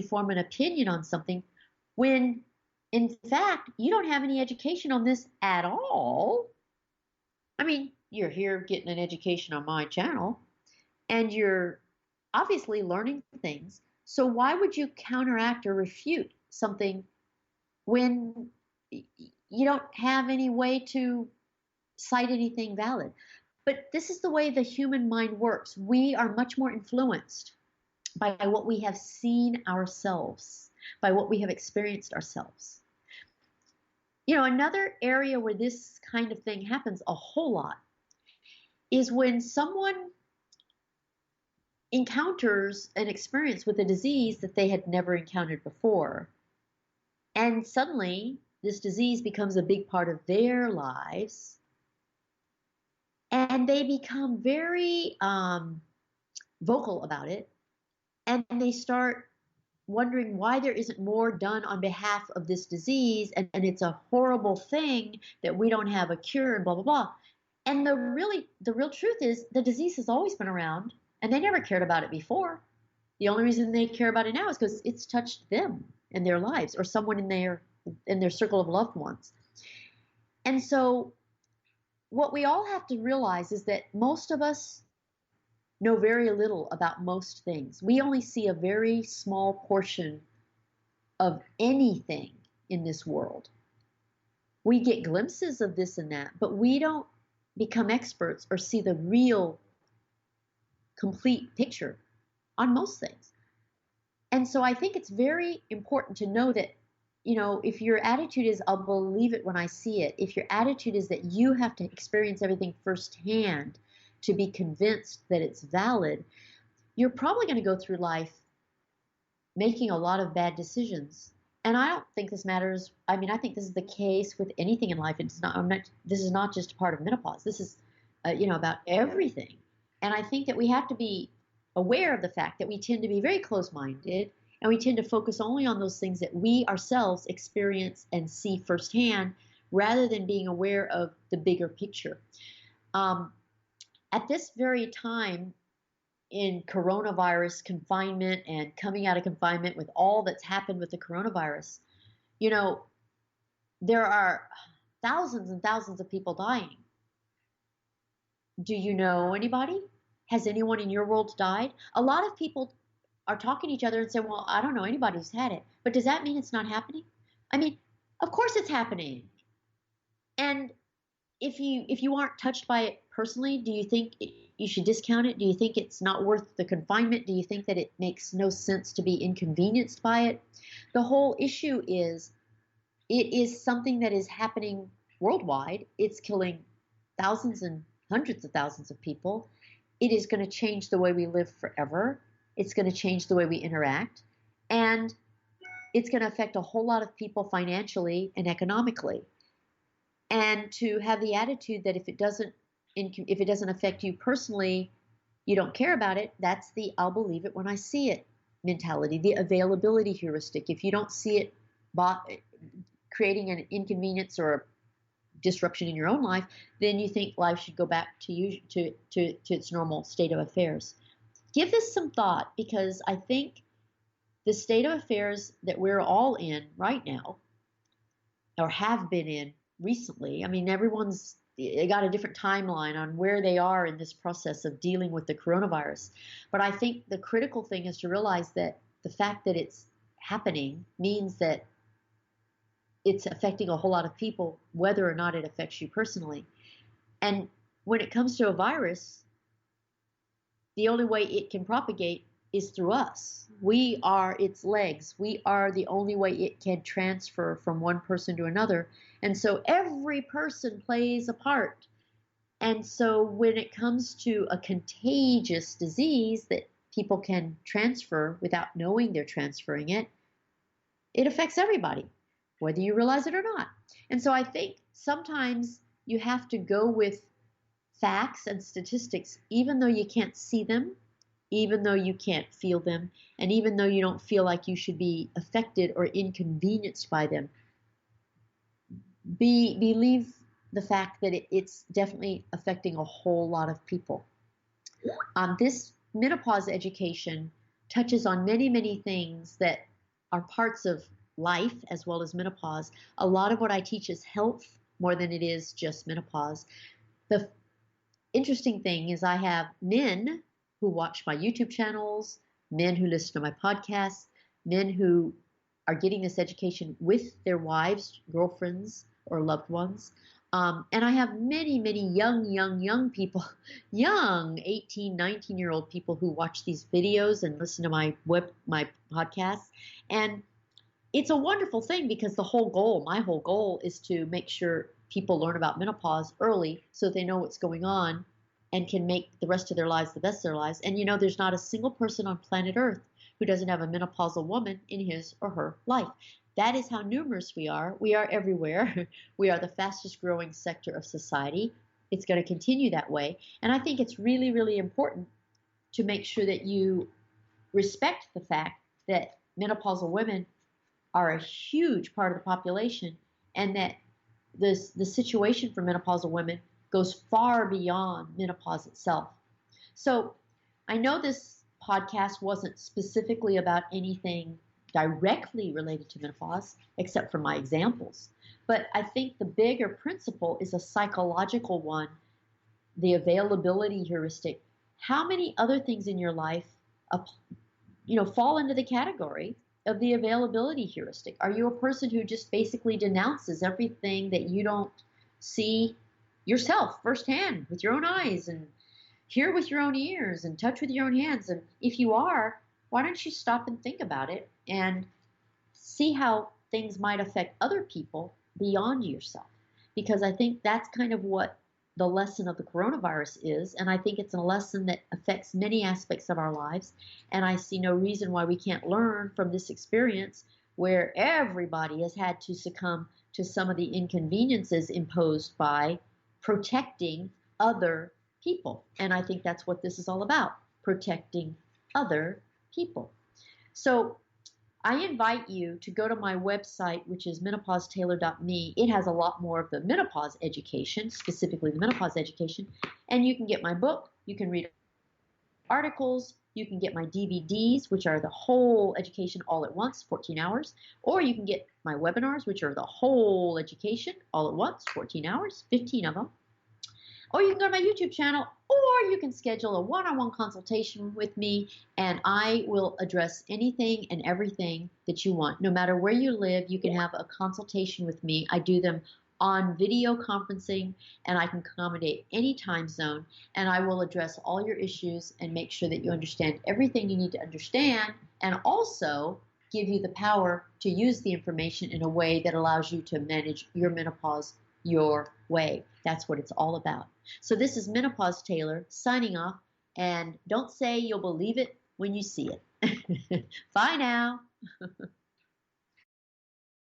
form an opinion on something when, in fact, you don't have any education on this at all. I mean, you're here getting an education on my channel, and you're obviously learning things. So why would you counteract or refute something when you don't have any way to cite anything valid? But this is the way the human mind works. We are much more influenced by what we have seen ourselves, by what we have experienced ourselves. Another area where this kind of thing happens a whole lot is when someone encounters an experience with a disease that they had never encountered before. And suddenly, this disease becomes a big part of their lives. And they become very vocal about it. And they start wondering why there isn't more done on behalf of this disease. And it's a horrible thing that we don't have a cure and blah, blah, blah. And the real truth is the disease has always been around. And they never cared about it before. The only reason they care about it now is because it's touched them in their lives or someone in their circle of loved ones. And so what we all have to realize is that most of us know very little about most things. We only see a very small portion of anything in this world. We get glimpses of this and that, but we don't become experts or see the real complete picture on most things. And so I think it's very important to know that, if your attitude is, I'll believe it when I see it, if your attitude is that you have to experience everything firsthand to be convinced that it's valid, you're probably going to go through life making a lot of bad decisions. And I don't think this matters. I mean, I think this is the case with anything in life. This is not just a part of menopause. This is, about everything. And I think that we have to be aware of the fact that we tend to be very close-minded and we tend to focus only on those things that we ourselves experience and see firsthand rather than being aware of the bigger picture. At this very time in coronavirus confinement and coming out of confinement with all that's happened with the coronavirus, there are thousands and thousands of people dying. Do you know anybody? Has anyone in your world died? A lot of people are talking to each other and say, well, I don't know anybody who's had it. But does that mean it's not happening? I mean, of course it's happening. And if you aren't touched by it personally, do you think you should discount it? Do you think it's not worth the confinement? Do you think that it makes no sense to be inconvenienced by it? The whole issue is it is something that is happening worldwide. It's killing thousands and hundreds of thousands of people. It is going to change the way we live forever. It's going to change the way we interact. And it's going to affect a whole lot of people financially and economically. And to have the attitude that if it doesn't affect you personally, you don't care about it, that's the I'll believe it when I see it mentality, the availability heuristic. If you don't see it creating an inconvenience or a disruption in your own life, then you think life should go back to its normal state of affairs. Give this some thought, because I think the state of affairs that we're all in right now, or have been in recently, I mean, everyone's got a different timeline on where they are in this process of dealing with the coronavirus. But I think the critical thing is to realize that the fact that it's happening means that it's affecting a whole lot of people, whether or not it affects you personally. And when it comes to a virus, the only way it can propagate is through us. We are its legs. We are the only way it can transfer from one person to another. And so every person plays a part. And so when it comes to a contagious disease that people can transfer without knowing they're transferring it, it affects everybody, whether you realize it or not. And so I think sometimes you have to go with facts and statistics, even though you can't see them, even though you can't feel them, and even though you don't feel like you should be affected or inconvenienced by them. Believe the fact that it's definitely affecting a whole lot of people. This menopause education touches on many, many things that are parts of life as well as menopause. A lot of what I teach is health more than it is just menopause. The interesting thing is I have men who watch my YouTube channels, men who listen to my podcasts, men who are getting this education with their wives, girlfriends, or loved ones. And I have many, many young people, young 18, 19-year-old people who watch these videos and listen to my podcasts. And it's a wonderful thing because my whole goal is to make sure people learn about menopause early so they know what's going on and can make the rest of their lives the best of their lives. And there's not a single person on planet Earth who doesn't have a menopausal woman in his or her life. That is how numerous we are. We are everywhere. We are the fastest growing sector of society. It's going to continue that way. And I think it's really, really important to make sure that you respect the fact that menopausal women are a huge part of the population, and that the situation for menopausal women goes far beyond menopause itself. So I know this podcast wasn't specifically about anything directly related to menopause, except for my examples. But I think the bigger principle is a psychological one, the availability heuristic. How many other things in your life, fall into the category of the availability heuristic? Are you a person who just basically denounces everything that you don't see yourself firsthand with your own eyes and hear with your own ears and touch with your own hands? And if you are, why don't you stop and think about it and see how things might affect other people beyond yourself? Because I think that's kind of what the lesson of the coronavirus is. And I think it's a lesson that affects many aspects of our lives. And I see no reason why we can't learn from this experience where everybody has had to succumb to some of the inconveniences imposed by protecting other people. And I think that's what this is all about, protecting other people. So I invite you to go to my website, which is menopausetailor.me. It has a lot more of the menopause education, specifically the menopause education. And you can get my book, you can read articles, you can get my DVDs, which are the whole education all at once, 14 hours. Or you can get my webinars, which are the whole education all at once, 14 hours, 15 of them. Or you can go to my YouTube channel, or you can schedule a one-on-one consultation with me, and I will address anything and everything that you want. No matter where you live, you can have a consultation with me. I do them on video conferencing, and I can accommodate any time zone, and I will address all your issues and make sure that you understand everything you need to understand, and also give you the power to use the information in a way that allows you to manage your menopause your way. That's what it's all about. So this is Menopause Taylor signing off, and don't say you'll believe it when you see it. Bye now.